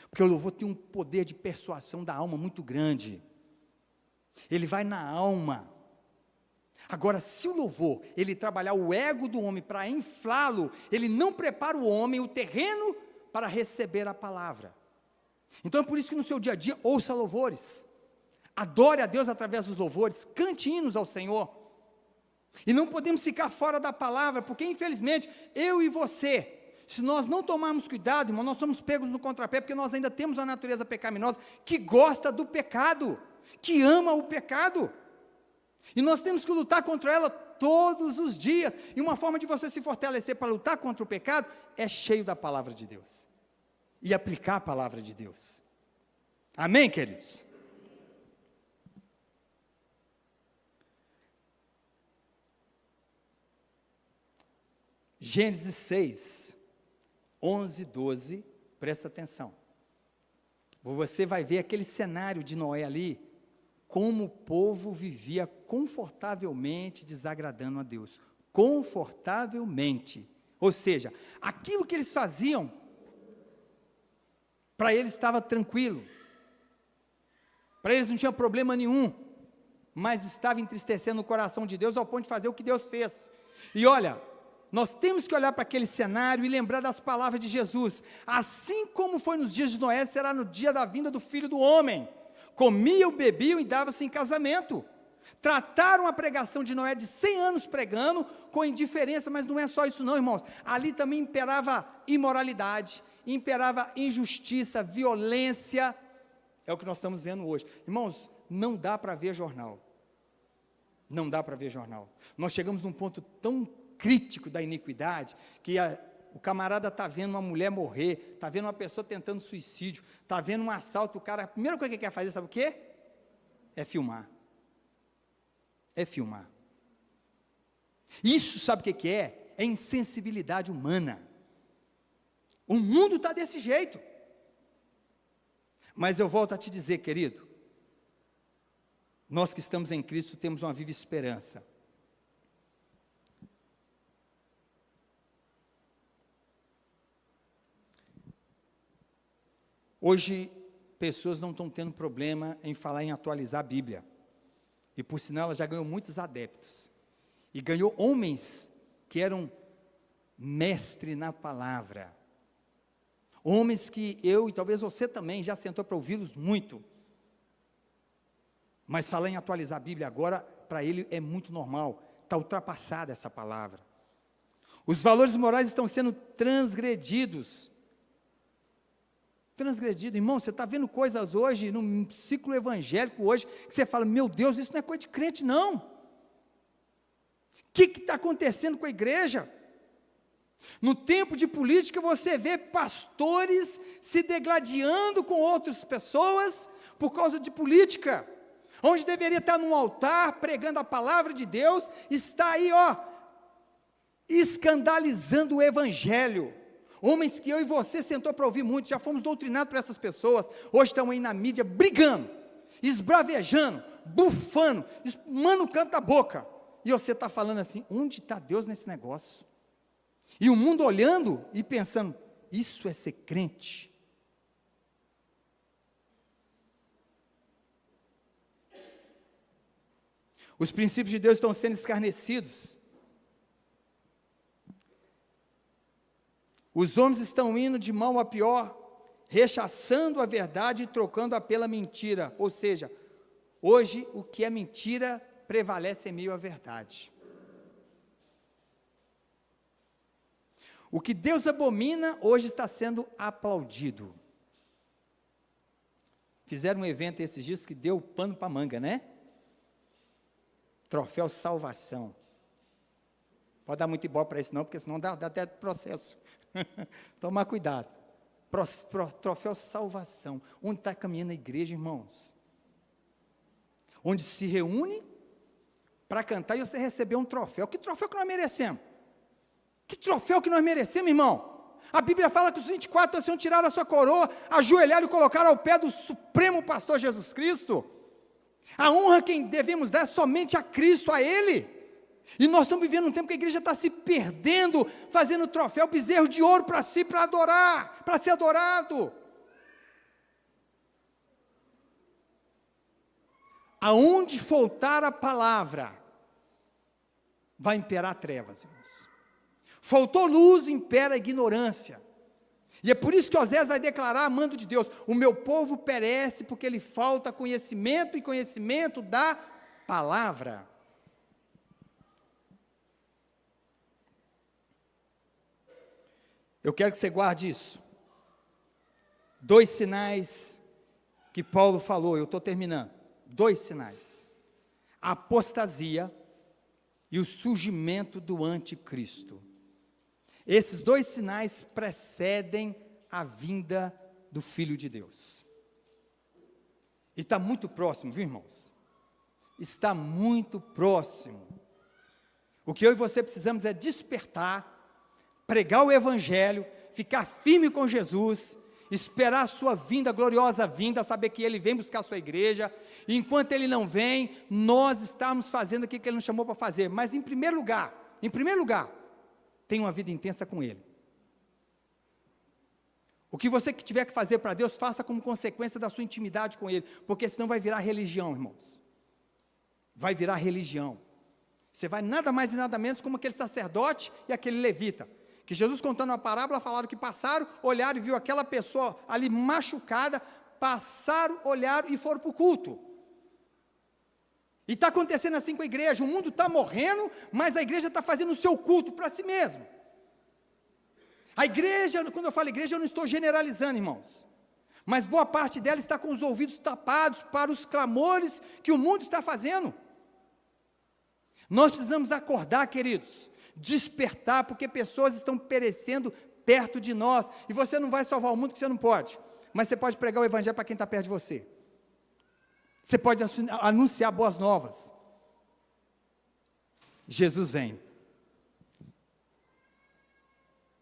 Porque o louvor tem um poder de persuasão da alma muito grande. Ele vai na alma. Agora, se o louvor, ele trabalhar o ego do homem para inflá-lo, ele não prepara o homem, o terreno, para receber a palavra. Então é por isso que no seu dia a dia, ouça louvores. Adore a Deus através dos louvores, cante hinos ao Senhor. E não podemos ficar fora da palavra, porque infelizmente, eu e você, se nós não tomarmos cuidado, irmão, nós somos pegos no contrapé, porque nós ainda temos a natureza pecaminosa, que gosta do pecado, que ama o pecado. E nós temos que lutar contra ela todos os dias. E uma forma de você se fortalecer para lutar contra o pecado, é cheio da palavra de Deus. E aplicar a palavra de Deus. Amém, queridos? Gênesis 6, 11, 12, presta atenção. Você vai ver aquele cenário de Noé ali, como o povo vivia confortavelmente desagradando a Deus. Confortavelmente. Ou seja, aquilo que eles faziam, para eles estava tranquilo. Para eles não tinha problema nenhum. Mas estava entristecendo o coração de Deus ao ponto de fazer o que Deus fez. E olha, nós temos que olhar para aquele cenário e lembrar das palavras de Jesus. Assim como foi nos dias de Noé, será no dia da vinda do Filho do Homem. Comiam, bebiam e davam-se em casamento. Trataram a pregação de Noé de 100 anos pregando com indiferença, mas não é só isso não, irmãos. Ali também imperava imoralidade, imperava injustiça, violência. É o que nós estamos vendo hoje. Irmãos, não dá para ver jornal. Não dá para ver jornal. Nós chegamos num ponto tão crítico da iniquidade, que o camarada está vendo uma mulher morrer, está vendo uma pessoa tentando suicídio, está vendo um assalto, o cara, a primeira coisa que ele quer fazer, sabe o quê? É filmar. É filmar. Isso, sabe o que é? É insensibilidade humana. O mundo está desse jeito. Mas eu volto a te dizer, querido, nós que estamos em Cristo temos uma viva esperança. Hoje, pessoas não estão tendo problema em falar em atualizar a Bíblia. E por sinal, ela já ganhou muitos adeptos. E ganhou homens que eram mestre na palavra. Homens que eu e talvez você também já sentou para ouvi-los muito. Mas falar em atualizar a Bíblia agora, para ele é muito normal. Está ultrapassada essa palavra. Os valores morais estão sendo transgredidos. Transgredido, irmão, você está vendo coisas hoje, no ciclo evangélico hoje, que você fala, meu Deus, isso não é coisa de crente não. O que está acontecendo com a igreja? No tempo de política, você vê pastores se degladiando com outras pessoas, por causa de política, onde deveria estar num altar, pregando a palavra de Deus, está aí, escandalizando o evangelho. Homens que eu e você sentou para ouvir muito, já fomos doutrinados por essas pessoas, hoje estão aí na mídia brigando, esbravejando, bufando, mano canta a boca, e você está falando assim, onde está Deus nesse negócio? E o mundo olhando e pensando, isso é ser crente? Os princípios de Deus estão sendo escarnecidos. Os homens estão indo de mal a pior, rechaçando a verdade e trocando-a pela mentira. Ou seja, hoje o que é mentira prevalece em meio à verdade. O que Deus abomina, hoje está sendo aplaudido. Fizeram um evento esses dias que deu pano para manga, né? Troféu Salvação. Pode dar muito ibope para isso não, porque senão dá até processo. Tomar cuidado. Troféu salvação. Onde está caminhando a igreja, irmãos? Onde se reúne para cantar e você receber um troféu. Que troféu que nós merecemos? Que troféu que nós merecemos, irmão? A Bíblia fala que os 24 anciãos tiraram a sua coroa, ajoelharam e colocaram ao pé do supremo pastor Jesus Cristo. A honra quem devemos dar é somente a Cristo, a Ele. E nós estamos vivendo um tempo que a igreja está se perdendo, fazendo troféu, bezerro de ouro para si, para adorar, para ser adorado. Aonde faltar a palavra, vai imperar trevas, irmãos. Faltou luz, impera a ignorância. E é por isso que Osés vai declarar, mando de Deus, o meu povo perece porque lhe falta conhecimento, e conhecimento da palavra. Eu quero que você guarde isso. 2 sinais que Paulo falou, eu estou terminando. 2 sinais. A apostasia e o surgimento do anticristo. Esses 2 sinais precedem a vinda do Filho de Deus. E está muito próximo, viu, irmãos? Está muito próximo. O que eu e você precisamos é despertar, pregar o Evangelho, ficar firme com Jesus, esperar a sua vinda, gloriosa vinda, saber que Ele vem buscar a sua igreja, e enquanto Ele não vem, nós estamos fazendo aquilo que Ele nos chamou para fazer. Mas em primeiro lugar, tenha uma vida intensa com Ele. O que você tiver que fazer para Deus, faça como consequência da sua intimidade com Ele, porque senão vai virar religião, irmãos. Vai virar religião. Você vai nada mais e nada menos como aquele sacerdote e aquele levita, que Jesus contando uma parábola, falaram que passaram, olharam e viu aquela pessoa ali machucada, passaram, olharam e foram para o culto. E está acontecendo assim com a igreja, o mundo está morrendo, mas a igreja está fazendo o seu culto para si mesmo. A igreja, quando eu falo igreja, eu não estou generalizando, irmãos, mas boa parte dela está com os ouvidos tapados para os clamores que o mundo está fazendo. Nós precisamos acordar, queridos, despertar, porque pessoas estão perecendo perto de nós, e você não vai salvar o mundo, que você não pode, mas você pode pregar o Evangelho para quem está perto de você. Você pode anunciar boas novas. Jesus vem.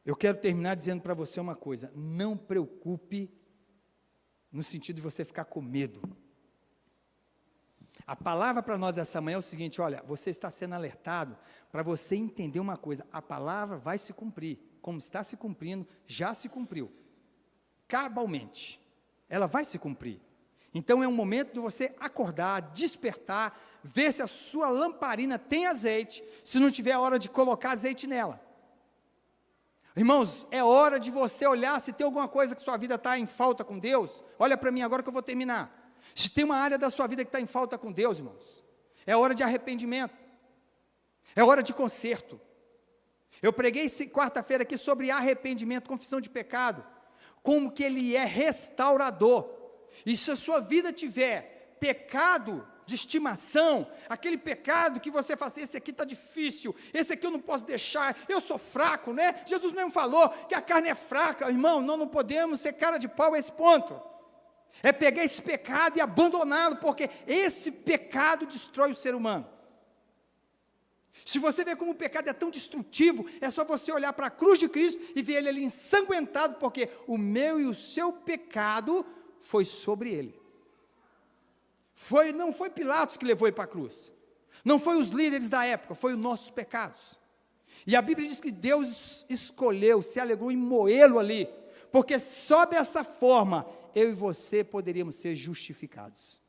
Eu quero terminar dizendo para você uma coisa: não preocupe no sentido de você ficar com medo. A palavra para nós essa manhã é o seguinte: olha, você está sendo alertado para você entender uma coisa: a palavra vai se cumprir, como está se cumprindo, já se cumpriu, cabalmente, ela vai se cumprir. Então é um momento de você acordar, despertar, ver se a sua lamparina tem azeite, se não tiver, é hora de colocar azeite nela. Irmãos, é hora de você olhar se tem alguma coisa que sua vida está em falta com Deus. Olha para mim agora que eu vou terminar. Se tem uma área da sua vida que está em falta com Deus, irmãos, é hora de arrependimento, é hora de conserto. Eu preguei quarta-feira aqui sobre arrependimento, confissão de pecado, como que ele é restaurador. E se a sua vida tiver pecado de estimação, aquele pecado que você fala assim, esse aqui está difícil, esse aqui eu não posso deixar, eu sou fraco, né? Jesus mesmo falou que a carne é fraca, irmão, nós não podemos ser cara de pau a esse ponto. É pegar esse pecado e abandoná-lo, porque esse pecado destrói o ser humano. Se você vê como o pecado é tão destrutivo, é só você olhar para a cruz de Cristo e ver ele ali ensanguentado, porque o meu e o seu pecado foi sobre ele. Não foi Pilatos que levou ele para a cruz, não foi os líderes da época, foi os nossos pecados. E a Bíblia diz que Deus escolheu, se alegrou em moê-lo ali, porque só dessa forma eu e você poderíamos ser justificados.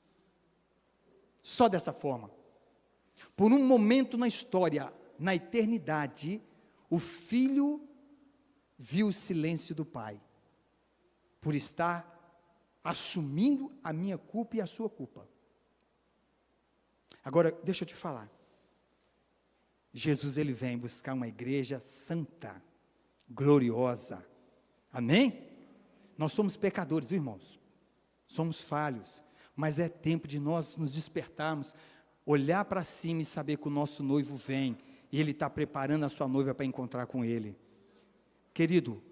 Só dessa forma. Por um momento na história, na eternidade, o Filho viu o silêncio do Pai, por estar assumindo a minha culpa e a sua culpa. Agora, deixa eu te falar. Jesus, ele vem buscar uma igreja santa, gloriosa. Amém? Nós somos pecadores, viu, irmãos? Somos falhos, mas é tempo de nós nos despertarmos, olhar para cima e saber que o nosso noivo vem, e ele está preparando a sua noiva para encontrar com ele. Querido,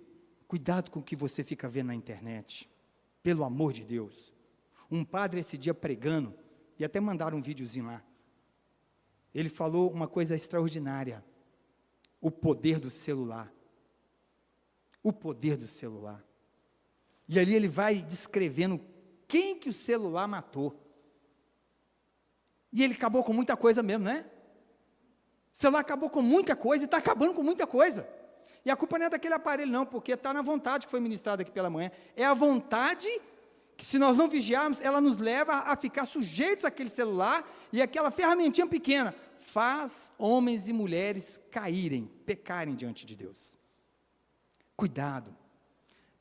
Cuidado com o que você fica vendo na internet, pelo amor de Deus. Um padre esse dia pregando, e até mandaram um videozinho lá, ele falou uma coisa extraordinária, o poder do celular. O poder do celular. E ali ele vai descrevendo quem que o celular matou. E ele acabou com muita coisa mesmo, né? O celular acabou com muita coisa e está acabando com muita coisa. E a culpa não é daquele aparelho não, porque está na vontade que foi ministrada aqui pela manhã. É a vontade que, se nós não vigiarmos, ela nos leva a ficar sujeitos àquele celular, e aquela ferramentinha pequena faz homens e mulheres caírem, pecarem diante de Deus. Cuidado.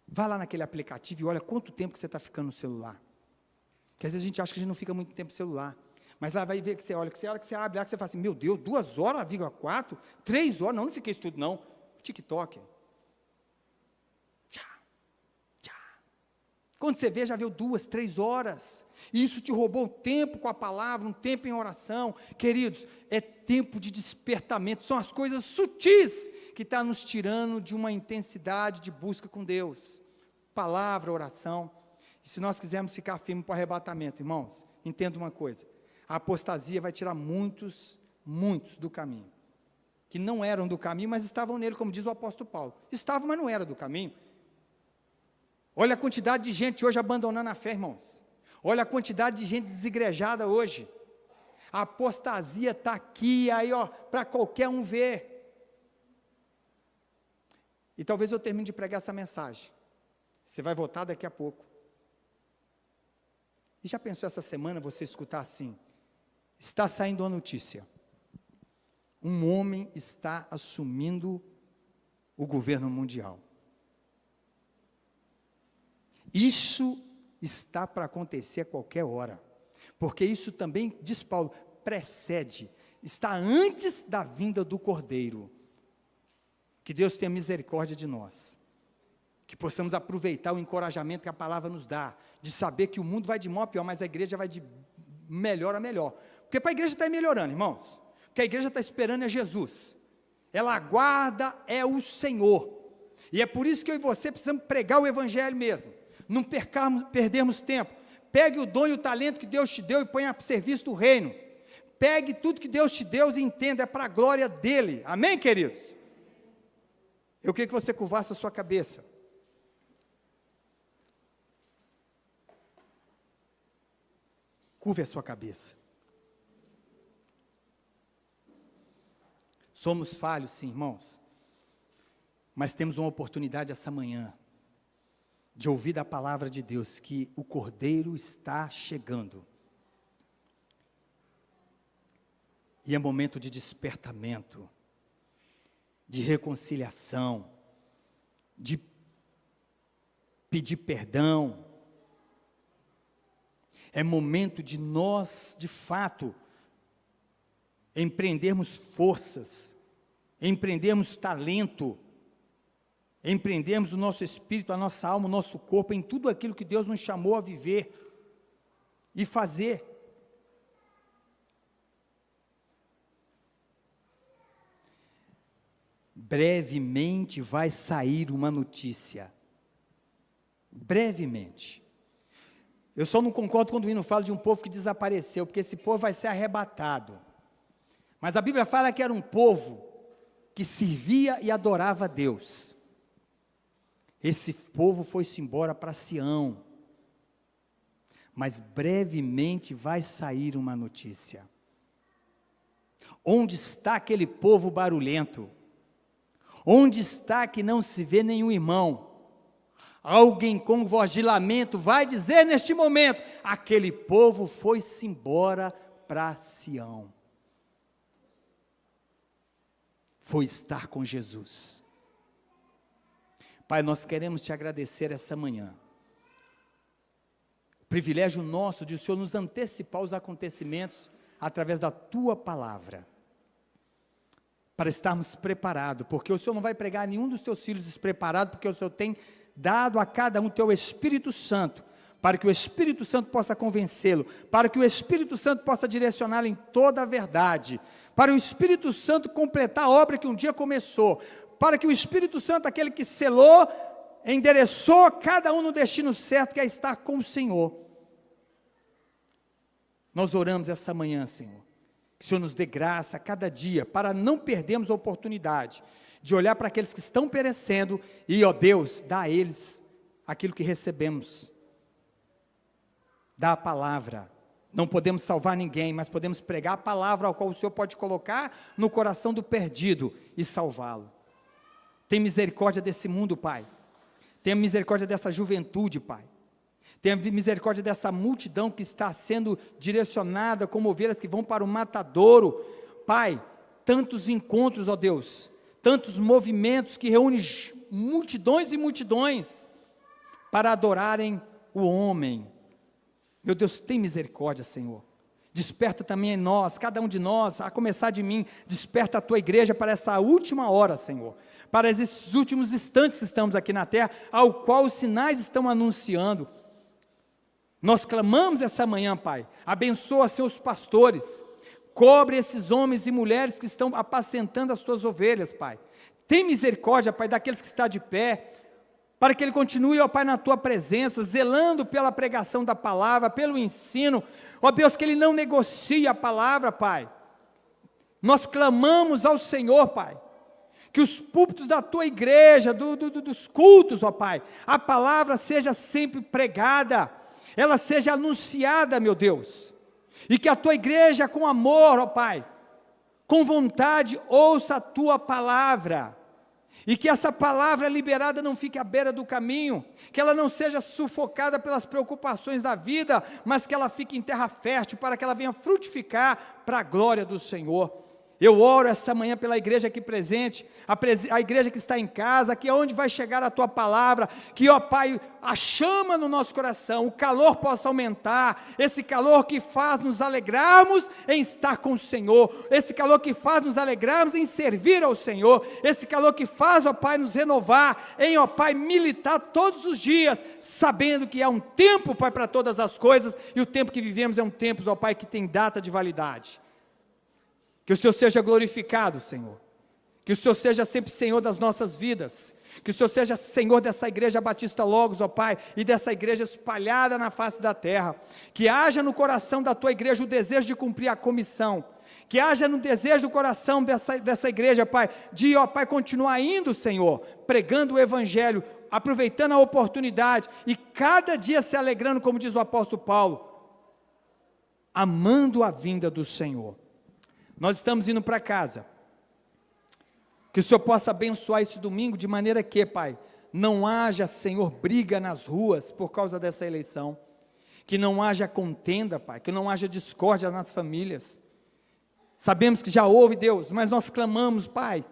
Vá lá naquele aplicativo e olha quanto tempo que você está ficando no celular. Porque às vezes a gente acha que a gente não fica muito tempo no celular. Mas lá vai ver que você olha, que você abre lá, que você fala assim, meu Deus, 2 horas, 4, 3 horas, não fiquei isso tudo não. TikTok. Quando você vê, já viu 2, 3 horas. E isso te roubou um tempo com a palavra, um tempo em oração. Queridos, é tempo de despertamento. São as coisas sutis que estão nos tirando de uma intensidade de busca com Deus. Palavra, oração. E se nós quisermos ficar firmes para o arrebatamento, irmãos, entenda uma coisa. A apostasia vai tirar muitos do caminho. Que não eram do caminho, mas estavam nele, como diz o apóstolo Paulo. Estavam, mas não eram do caminho. Olha a quantidade de gente hoje abandonando a fé, irmãos. Olha a quantidade de gente desigrejada hoje. A apostasia está aqui, aí, para qualquer um ver. E talvez eu termine de pregar essa mensagem. Você vai votar daqui a pouco. E já pensou essa semana você escutar assim? Está saindo uma notícia. Um homem está assumindo o governo mundial. Isso está para acontecer a qualquer hora, porque isso também, diz Paulo, precede, está antes da vinda do Cordeiro. Que Deus tenha misericórdia de nós, que possamos aproveitar o encorajamento que a palavra nos dá, de saber que o mundo vai de mal a pior, mas a igreja vai de melhor a melhor, porque para a igreja está melhorando, irmãos, porque a igreja está esperando é Jesus, ela aguarda é o Senhor, e é por isso que eu e você precisamos pregar o evangelho mesmo. Não perdermos tempo. Pegue o dom e o talento que Deus te deu e ponha a serviço do reino. Pegue tudo que Deus te deu e entenda, é para a glória dEle. Amém, queridos? Eu queria que você curvasse a sua cabeça. Curve a sua cabeça. Somos falhos, sim, irmãos. Mas temos uma oportunidade essa manhã de ouvir da palavra de Deus que o Cordeiro está chegando. E é momento de despertamento, de reconciliação, de pedir perdão. É momento de nós, de fato, empreendermos forças, empreendermos talento, empreendemos o nosso espírito, a nossa alma, o nosso corpo, em tudo aquilo que Deus nos chamou a viver e fazer. Brevemente vai sair uma notícia. Brevemente. Eu só não concordo quando o hino fala de um povo que desapareceu, porque esse povo vai ser arrebatado. Mas a Bíblia fala que era um povo que servia e adorava a Deus. Esse povo foi-se embora para Sião, mas brevemente vai sair uma notícia. Onde está aquele povo barulhento? Onde está que não se vê nenhum irmão? Alguém com voz de lamento vai dizer neste momento, aquele povo foi-se embora para Sião. Foi estar com Jesus. Pai, nós queremos te agradecer essa manhã. O privilégio nosso de o Senhor nos antecipar os acontecimentos através da tua palavra. Para estarmos preparados, porque o Senhor não vai pregar nenhum dos teus filhos despreparado, porque o Senhor tem dado a cada um teu Espírito Santo, para que o Espírito Santo possa convencê-lo, para que o Espírito Santo possa direcioná-lo em toda a verdade, para o Espírito Santo completar a obra que um dia começou, para que o Espírito Santo, aquele que selou endereçou cada um no destino certo, que é estar com o Senhor. Nós oramos essa manhã, Senhor, que o Senhor nos dê graça a cada dia, para não perdermos a oportunidade de olhar para aqueles que estão perecendo, e, ó Deus, dá a eles aquilo que recebemos, dá a palavra. Não podemos salvar ninguém, mas podemos pregar a palavra ao qual o Senhor pode colocar no coração do perdido e salvá-lo. Tem misericórdia desse mundo, Pai. Tenha misericórdia dessa juventude, Pai. Tenha misericórdia dessa multidão que está sendo direcionada como ovelhas que vão para o matadouro. Pai, tantos encontros, ó Deus, tantos movimentos que reúnem multidões e multidões para adorarem o homem. Meu Deus, tem misericórdia, Senhor. Desperta também em nós, cada um de nós, a começar de mim, desperta a tua igreja para essa última hora, Senhor, para esses últimos instantes que estamos aqui na terra, ao qual os sinais estão anunciando. Nós clamamos essa manhã, Pai, abençoa seus pastores, cobre esses homens e mulheres que estão apacentando as tuas ovelhas, Pai. Tem misericórdia, Pai, daqueles que estão de pé, para que ele continue, ó Pai, na tua presença, zelando pela pregação da palavra, pelo ensino, ó Deus, que ele não negocie a palavra, Pai. Nós clamamos ao Senhor, Pai, que os púlpitos da tua igreja, dos cultos, ó Pai, a palavra seja sempre pregada, ela seja anunciada, meu Deus, e que a tua igreja com amor, ó Pai, com vontade, ouça a tua palavra, e que essa palavra liberada não fique à beira do caminho, que ela não seja sufocada pelas preocupações da vida, mas que ela fique em terra fértil, para que ela venha frutificar para a glória do Senhor. Eu oro essa manhã pela igreja aqui presente, a igreja que está em casa, que é onde vai chegar a tua palavra, que, ó Pai, a chama no nosso coração, o calor possa aumentar, esse calor que faz nos alegrarmos em estar com o Senhor, esse calor que faz nos alegrarmos em servir ao Senhor, esse calor que faz, ó Pai, nos renovar em, ó Pai, militar todos os dias, sabendo que há um tempo, Pai, para todas as coisas, e o tempo que vivemos é um tempo, ó Pai, que tem data de validade. Que o Senhor seja glorificado, Senhor, que o Senhor seja sempre Senhor das nossas vidas, que o Senhor seja Senhor dessa igreja Batista Logos, ó Pai, e dessa igreja espalhada na face da terra, que haja no coração da tua igreja o desejo de cumprir a comissão, que haja no desejo do coração dessa igreja, Pai, de, ó Pai, continuar indo, Senhor, pregando o evangelho, aproveitando a oportunidade, e cada dia se alegrando, como diz o apóstolo Paulo, amando a vinda do Senhor. Nós estamos indo para casa, que o Senhor possa abençoar esse domingo, de maneira que, Pai, não haja, Senhor, briga nas ruas, por causa dessa eleição, que não haja contenda, Pai, que não haja discórdia nas famílias. Sabemos que já houve, Deus, mas nós clamamos, Pai,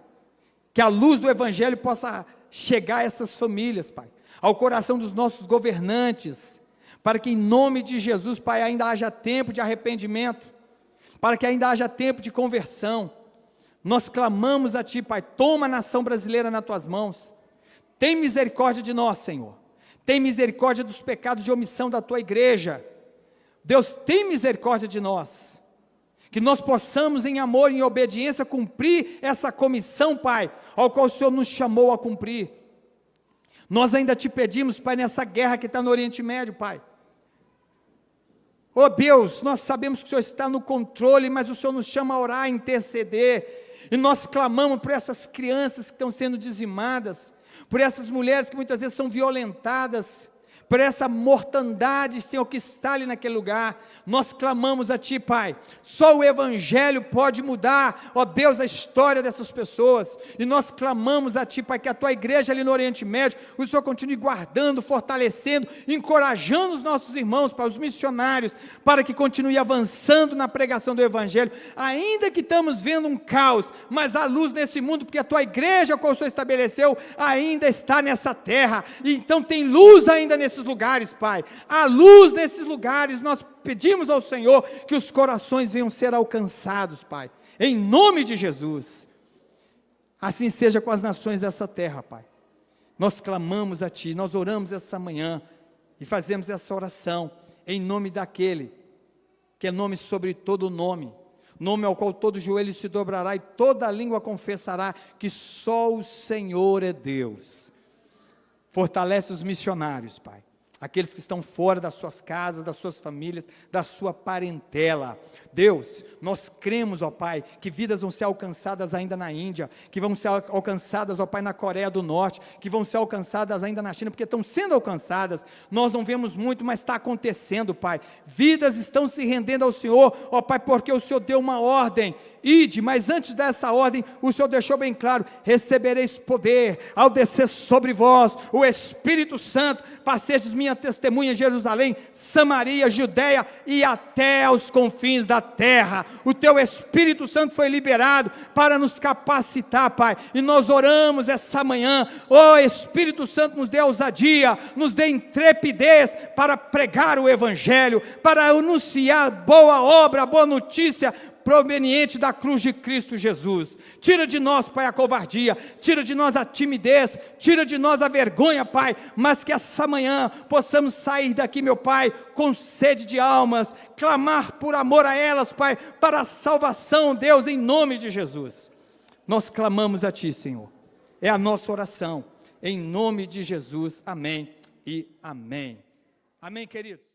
que a luz do Evangelho possa chegar a essas famílias, Pai, ao coração dos nossos governantes, para que em nome de Jesus, Pai, ainda haja tempo de arrependimento, para que ainda haja tempo de conversão. Nós clamamos a Ti, Pai, toma a nação brasileira nas Tuas mãos, tem misericórdia de nós, Senhor, tem misericórdia dos pecados de omissão da Tua igreja, Deus, tem misericórdia de nós, que nós possamos em amor e em obediência cumprir essa comissão, Pai, ao qual o Senhor nos chamou a cumprir. Nós ainda Te pedimos, Pai, nessa guerra que está no Oriente Médio, Pai, oh Deus, nós sabemos que o Senhor está no controle, mas o Senhor nos chama a orar, a interceder, e nós clamamos por essas crianças que estão sendo dizimadas, por essas mulheres que muitas vezes são violentadas, por essa mortandade, Senhor, que está ali naquele lugar. Nós clamamos a Ti, Pai, só o Evangelho pode mudar, ó Deus, a história dessas pessoas, e nós clamamos a Ti, Pai, que a Tua igreja ali no Oriente Médio, o Senhor continue guardando, fortalecendo, encorajando os nossos irmãos, Pai, os missionários, para que continue avançando na pregação do Evangelho, ainda que estamos vendo um caos, mas há luz nesse mundo, porque a Tua igreja, qual o Senhor estabeleceu, ainda está nessa terra, e então tem luz ainda nesses lugares, Pai, há luz nesses lugares. Nós pedimos ao Senhor que os corações venham ser alcançados, Pai, em nome de Jesus. Assim seja com as nações dessa terra, Pai. Nós clamamos a Ti, nós oramos essa manhã e fazemos essa oração em nome daquele que é nome sobre todo nome, nome ao qual todo joelho se dobrará e toda língua confessará que só o Senhor é Deus. Fortalece os missionários, Pai. Aqueles que estão fora das suas casas, das suas famílias, da sua parentela. Deus, nós cremos, ó Pai, que vidas vão ser alcançadas ainda na Índia, que vão ser alcançadas, ó Pai, na Coreia do Norte, que vão ser alcançadas ainda na China, porque estão sendo alcançadas. Nós não vemos muito, mas está acontecendo, Pai. Vidas estão se rendendo ao Senhor, ó Pai, porque o Senhor deu uma ordem. Ide, mas antes dessa ordem, o Senhor deixou bem claro: recebereis poder ao descer sobre vós o Espírito Santo, para seres minha testemunha em Jerusalém, Samaria, Judeia e até aos confins da terra. O teu Espírito Santo foi liberado para nos capacitar, Pai, e nós oramos essa manhã: ó Espírito Santo, nos dê ousadia, nos dê intrepidez para pregar o Evangelho, para anunciar boa obra, boa notícia, proveniente da cruz de Cristo Jesus. Tira de nós, Pai, a covardia, tira de nós a timidez, tira de nós a vergonha, Pai, mas que essa manhã possamos sair daqui, meu Pai, com sede de almas, clamar por amor a elas, Pai, para a salvação, Deus, em nome de Jesus. Nós clamamos a Ti, Senhor, é a nossa oração, em nome de Jesus, amém e amém. Amém, queridos.